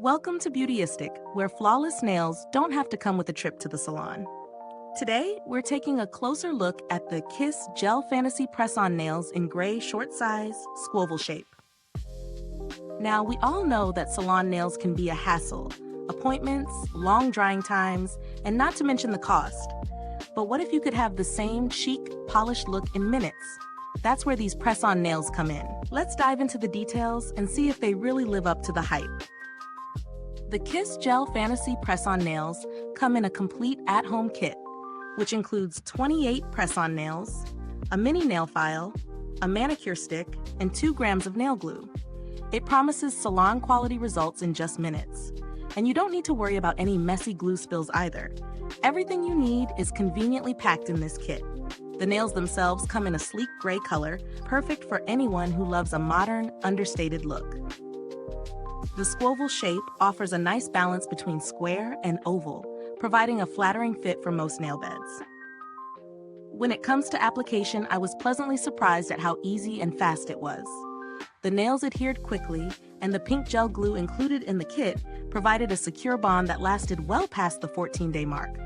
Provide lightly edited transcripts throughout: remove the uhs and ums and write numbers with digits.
Welcome to Beautyistic, where flawless nails don't have to come with a trip to the salon. Today, we're taking a closer look at the Kiss Gel Fantasy Press-On Nails in gray short size, Squoval shape. Now, we all know that salon nails can be a hassle. Appointments, long drying times, and not to mention the cost. But what if you could have the same chic, polished look in minutes? That's where these press-on nails come in. Let's dive into the details and see if they really live up to the hype. The Kiss Gel Fantasy Press-On Nails come in a complete at-home kit, which includes 28 press-on nails, a mini nail file, a manicure stick, and 2 grams of nail glue. It promises salon-quality results in just minutes. And you don't need to worry about any messy glue spills either. Everything you need is conveniently packed in this kit. The nails themselves come in a sleek gray color, perfect for anyone who loves a modern, understated look. The Squoval shape offers a nice balance between square and oval, providing a flattering fit for most nail beds. When it comes to application, I was pleasantly surprised at how easy and fast it was. The nails adhered quickly, and the pink gel glue included in the kit provided a secure bond that lasted well past the 14-day mark.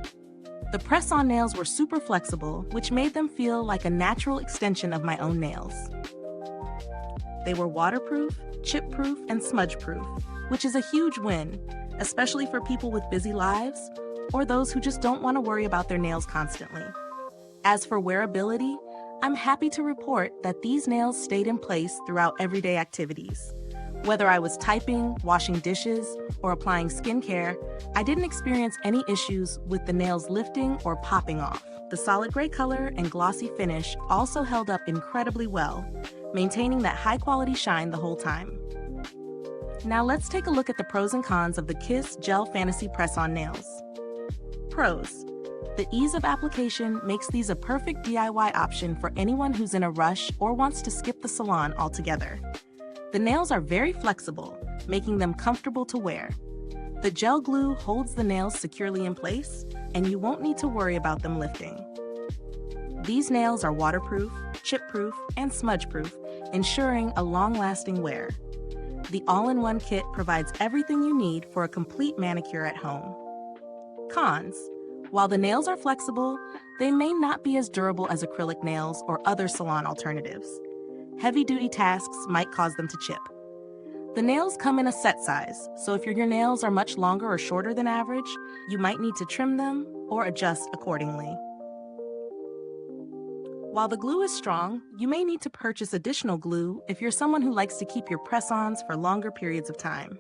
The press-on nails were super flexible, which made them feel like a natural extension of my own nails. They were waterproof, chip-proof, and smudge-proof, which is a huge win, especially for people with busy lives or those who just don't want to worry about their nails constantly. As for wearability, I'm happy to report that these nails stayed in place throughout everyday activities. Whether I was typing, washing dishes, or applying skincare, I didn't experience any issues with the nails lifting or popping off. The solid gray color and glossy finish also held up incredibly well, maintaining that high-quality shine the whole time. Now let's take a look at the pros and cons of the Kiss Gel Fantasy Press-On Nails. Pros. The ease of application makes these a perfect DIY option for anyone who's in a rush or wants to skip the salon altogether. The nails are very flexible, making them comfortable to wear. The gel glue holds the nails securely in place, and you won't need to worry about them lifting. These nails are waterproof, chip-proof, and smudge-proof, ensuring a long-lasting wear. The all-in-one kit provides everything you need for a complete manicure at home. Cons. While the nails are flexible, they may not be as durable as acrylic nails or other salon alternatives. Heavy-duty tasks might cause them to chip. The nails come in a set size, so if your nails are much longer or shorter than average, you might need to trim them or adjust accordingly. While the glue is strong, you may need to purchase additional glue if you're someone who likes to keep your press-ons for longer periods of time.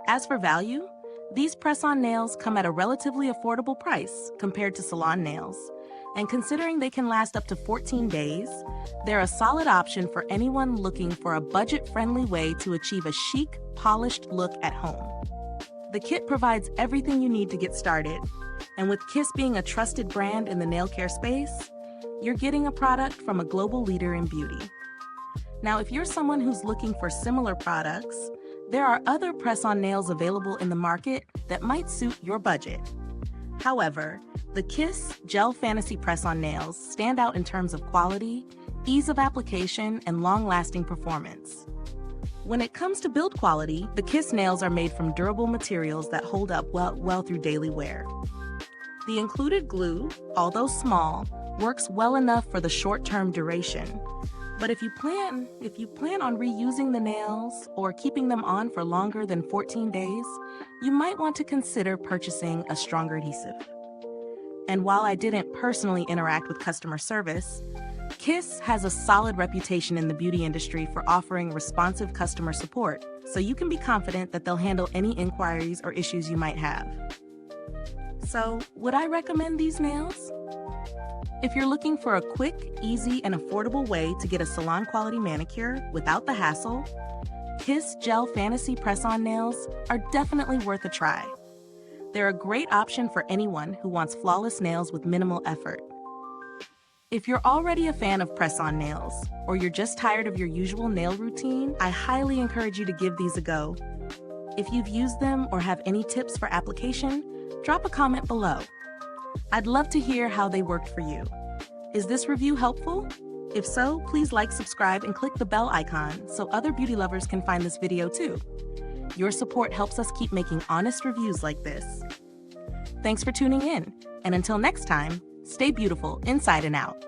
As for value, these press-on nails come at a relatively affordable price compared to salon nails, and considering they can last up to 14 days, they're a solid option for anyone looking for a budget-friendly way to achieve a chic, polished look at home. The kit provides everything you need to get started, and with Kiss being a trusted brand in the nail care space, you're getting a product from a global leader in beauty. Now, if you're someone who's looking for similar products, there are other press-on nails available in the market that might suit your budget. However, the Kiss Gel Fantasy Press-On Nails stand out in terms of quality, ease of application, and long-lasting performance. When it comes to build quality, the Kiss nails are made from durable materials that hold up well through daily wear. The included glue, although small, works well enough for the short-term duration. But if you plan on reusing the nails or keeping them on for longer than 14 days, you might want to consider purchasing a stronger adhesive. And while I didn't personally interact with customer service, Kiss has a solid reputation in the beauty industry for offering responsive customer support, so you can be confident that they'll handle any inquiries or issues you might have. So, would I recommend these nails? If you're looking for a quick, easy, and affordable way to get a salon-quality manicure without the hassle, Kiss Gel Fantasy Press-On Nails are definitely worth a try. They're a great option for anyone who wants flawless nails with minimal effort. If you're already a fan of press-on nails, or you're just tired of your usual nail routine, I highly encourage you to give these a go. If you've used them or have any tips for application, drop a comment below. I'd love to hear how they worked for you. Is this review helpful? If so, please like, subscribe, and click the bell icon so other beauty lovers can find this video too. Your support helps us keep making honest reviews like this. Thanks for tuning in, and until next time, stay beautiful inside and out.